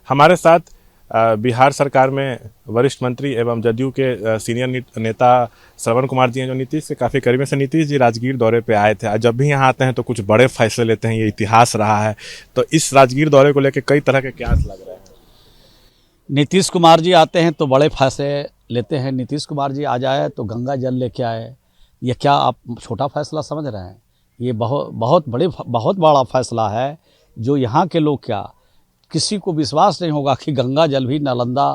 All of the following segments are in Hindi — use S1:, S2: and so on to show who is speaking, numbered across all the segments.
S1: हमारे साथ बिहार सरकार में वरिष्ठ मंत्री एवं जदयू के सीनियर नेता श्रवण कुमार जी हैं, जो नीतीश से काफ़ी करीब से। नीतीश जी राजगीर दौरे पे आए थे। जब भी यहाँ आते हैं तो कुछ बड़े फैसले लेते हैं, ये इतिहास रहा है। तो इस राजगीर दौरे को लेकर कई तरह के कयास लग रहे हैं।
S2: नीतीश कुमार जी आते हैं तो बड़े फैसले लेते हैं। नीतीश कुमार जी आ जाए तो गंगा जल लेके आए। ये क्या आप छोटा फैसला समझ रहे हैं? ये बहुत बड़ा फैसला है, जो यहाँ के लोग क्या, किसी को विश्वास नहीं होगा कि गंगा जल भी नालंदा,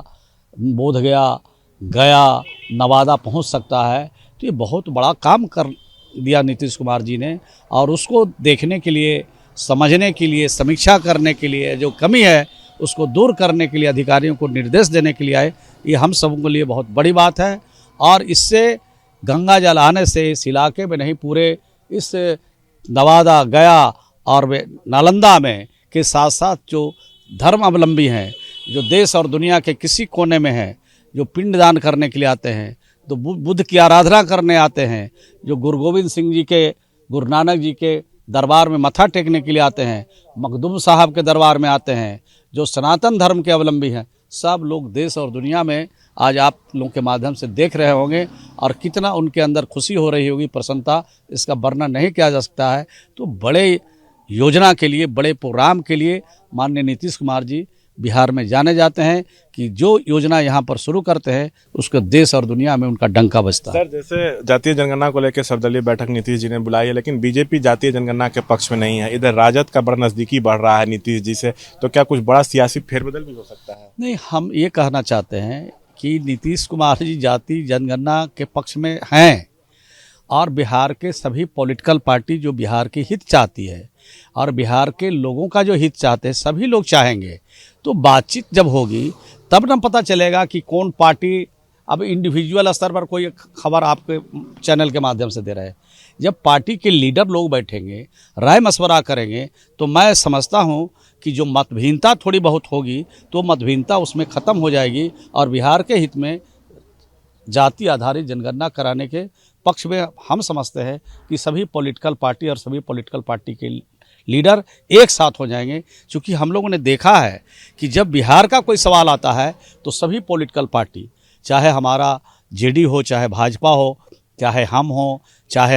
S2: बोधगया, गया, नवादा पहुँच सकता है। तो ये बहुत बड़ा काम कर दिया नीतीश कुमार जी ने, और उसको देखने के लिए, समझने के लिए, समीक्षा करने के लिए, जो कमी है उसको दूर करने के लिए अधिकारियों को निर्देश देने के लिए आए। ये हम सबों के लिए बहुत बड़ी बात है। और इससे गंगा जल आने से इस इलाके में नहीं, पूरे इस नवादा, गया और नालंदा में के साथ साथ जो धर्म अवलंबी हैं, जो देश और दुनिया के किसी कोने में हैं, जो पिंडदान करने के लिए आते हैं, तो बुद्ध की आराधना करने आते हैं, जो गुरु गोविंद सिंह जी के, गुरु नानक जी के दरबार में मत्था टेकने के लिए आते हैं, मखदूम साहब के दरबार में आते हैं, जो सनातन धर्म के अवलंबी हैं, सब लोग देश और दुनिया में आज आप लोगों के माध्यम से देख रहे होंगे, और कितना उनके अंदर खुशी हो रही होगी, प्रसन्नता, इसका वर्णन नहीं किया जा सकता है। तो बड़े योजना के लिए, बड़े प्रोग्राम के लिए माननीय नीतीश कुमार जी बिहार में जाने जाते हैं कि जो योजना यहाँ पर शुरू करते हैं उसके देश और दुनिया में उनका डंका बजता है।
S1: सर, जैसे जातीय जनगणना को लेकर सर्वदलीय बैठक नीतीश जी ने बुलाई है, लेकिन बीजेपी जातीय जनगणना के पक्ष में नहीं है। इधर राजद का बड़ा नजदीकी बढ़ रहा है नीतीश जी से, तो क्या कुछ बड़ा सियासी फेरबदल भी हो सकता है?
S2: नहीं, हम ये कहना चाहते हैं कि नीतीश कुमार जी जातीय जनगणना के पक्ष में हैं, और बिहार के सभी पॉलिटिकल पार्टी जो बिहार की हित चाहती है और बिहार के लोगों का जो हित चाहते हैं, सभी लोग चाहेंगे। तो बातचीत जब होगी तब न पता चलेगा कि कौन पार्टी, अब इंडिविजुअल स्तर पर कोई खबर आपके चैनल के माध्यम से दे रहे हैं। जब पार्टी के लीडर लोग बैठेंगे, राय मशवरा करेंगे, तो मैं समझता हूँ कि जो मतभिन्नता थोड़ी बहुत होगी तो मतभिन्नता उसमें ख़त्म हो जाएगी, और बिहार के हित में जाति आधारित जनगणना कराने के पक्ष में हम समझते हैं कि सभी पॉलिटिकल पार्टी और सभी पॉलिटिकल पार्टी के लीडर एक साथ हो जाएंगे। क्योंकि हम लोगों ने देखा है कि जब बिहार का कोई सवाल आता है तो सभी पॉलिटिकल पार्टी, चाहे हमारा जेडी हो, चाहे भाजपा हो, चाहे हम हो, चाहे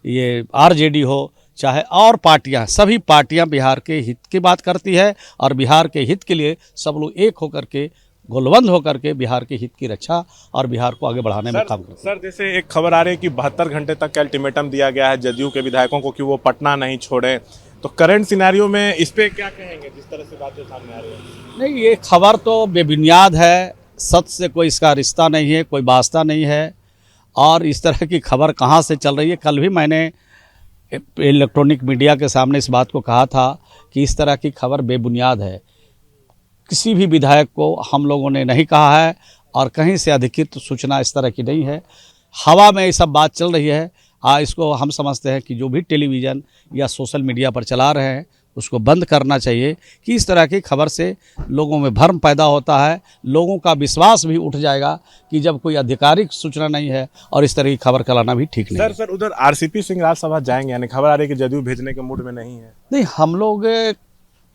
S2: ये आरजेडी हो, चाहे और पार्टियां, सभी पार्टियां बिहार के हित की बात करती है, और बिहार के हित के लिए सब लोग एक होकर के, गोलबंद होकर के बिहार के हित की रक्षा और बिहार को आगे बढ़ाने में काम करते हैं।
S1: सर, जैसे एक खबर आ रही है कि 72 घंटे तक का अल्टीमेटम दिया गया है जदयू के विधायकों को कि वो पटना नहीं छोड़ें, तो करंट सिनेरियो में इस पे क्या कहेंगे, जिस तरह से बातें सामने आ रही है?
S2: नहीं, ये खबर तो बेबुनियाद है, सच से कोई इसका रिश्ता नहीं है, कोई वास्ता नहीं है। और इस तरह की खबर कहाँ से चल रही है? कल भी मैंने इलेक्ट्रॉनिक मीडिया के सामने इस बात को कहा था कि इस तरह की खबर बेबुनियाद है। किसी भी विधायक को हम लोगों ने नहीं कहा है, और कहीं से अधिकृत सूचना इस तरह की नहीं है। हवा में ये सब बात चल रही है। इसको हम समझते हैं कि जो भी टेलीविज़न या सोशल मीडिया पर चला रहे हैं उसको बंद करना चाहिए, कि इस तरह की खबर से लोगों में भ्रम पैदा होता है। लोगों का विश्वास भी उठ जाएगा कि जब कोई आधिकारिक सूचना नहीं है, और इस तरह की खबर कराना भी ठीक नहीं है।
S1: सर, उधर आरसीपी सिंह राज्यसभा जाएंगे, यानी खबर आ रही है कि जदयू भेजने के मूड में नहीं है।
S2: नहीं, हम लोग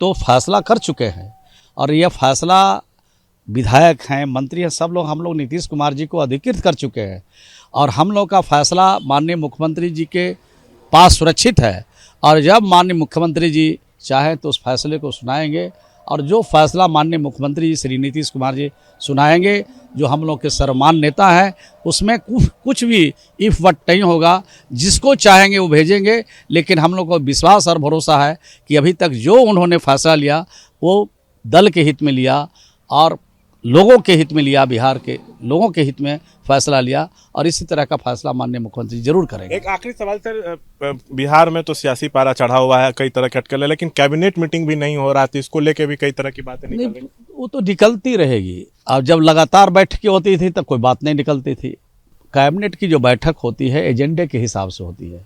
S2: तो फैसला कर चुके हैं, और यह फैसला विधायक हैं, मंत्री हैं, सब लोग, हम लोग नीतीश कुमार जी को अधिकृत कर चुके हैं, और हम लोग का फैसला माननीय मुख्यमंत्री जी के पास सुरक्षित है। और जब माननीय मुख्यमंत्री जी चाहें तो उस फैसले को सुनाएंगे, और जो फैसला माननीय मुख्यमंत्री जी श्री नीतीश कुमार जी सुनाएंगे, जो हम लोग के सर्वमान्य नेता हैं, उसमें कुछ भी इफ वट नहीं होगा। जिसको चाहेंगे वो भेजेंगे, लेकिन हम लोग को विश्वास और भरोसा है कि अभी तक जो उन्होंने फैसला लिया वो दल के हित में लिया और लोगों के हित में लिया, बिहार के लोगों के हित में फैसला लिया, और इसी तरह का फैसला माननीय मुख्यमंत्री जरूर करेंगे।
S1: एक आखिरी सवाल सर, बिहार में तो सियासी पारा चढ़ा हुआ है, कई तरह के अटकलें, लेकिन कैबिनेट मीटिंग भी नहीं हो रहा थी, इसको लेके भी कई तरह की बातें निकल रही।
S2: वो तो निकलती रहेगी। अब जब लगातार बैठकें होती थी तब कोई बात नहीं निकलती थी। कैबिनेट की जो बैठक होती है एजेंडे के हिसाब से होती है।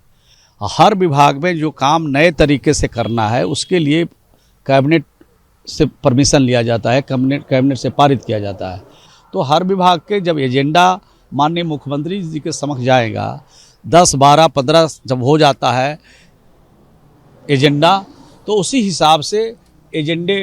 S2: हर विभाग में जो काम नए तरीके से करना है उसके लिए कैबिनेट से परमिशन लिया जाता है, कैबिनेट से पारित किया जाता है। तो हर विभाग के जब एजेंडा माननीय मुख्यमंत्री जी के समक्ष जाएगा, 10, 12, 15 जब हो जाता है एजेंडा, तो उसी हिसाब से एजेंडे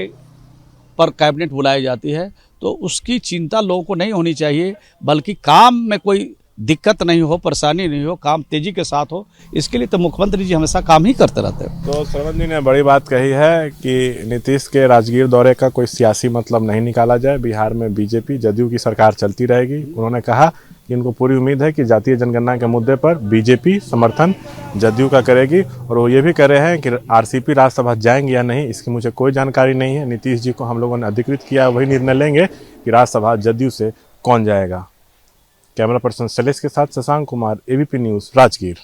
S2: पर कैबिनेट बुलाई जाती है तो उसकी चिंता लोगों को नहीं होनी चाहिए, बल्कि काम में कोई दिक्कत नहीं हो, परेशानी नहीं हो, काम तेजी के साथ हो, इसके लिए तो मुख्यमंत्री जी हमेशा काम ही करते रहते हैं।
S1: तो श्रवण जी ने बड़ी बात कही है कि नीतीश के राजगीर दौरे का कोई सियासी मतलब नहीं निकाला जाए, बिहार में बीजेपी जदयू की सरकार चलती रहेगी। उन्होंने कहा कि उनको पूरी उम्मीद है कि जातीय जनगणना के मुद्दे पर बीजेपी समर्थन जदयू का करेगी, और वो ये भी कह रहे हैं कि आरसीपी राज्यसभा जाएंगे या नहीं इसकी मुझे कोई जानकारी नहीं है। नीतीश जी को हम लोगों ने अधिकृत किया, वही निर्णय लेंगे कि राज्यसभा जदयू से कौन जाएगा। कैमरा पर्सन शैलेश के साथ शशांक कुमार, एबीपी न्यूज़, राजगीर।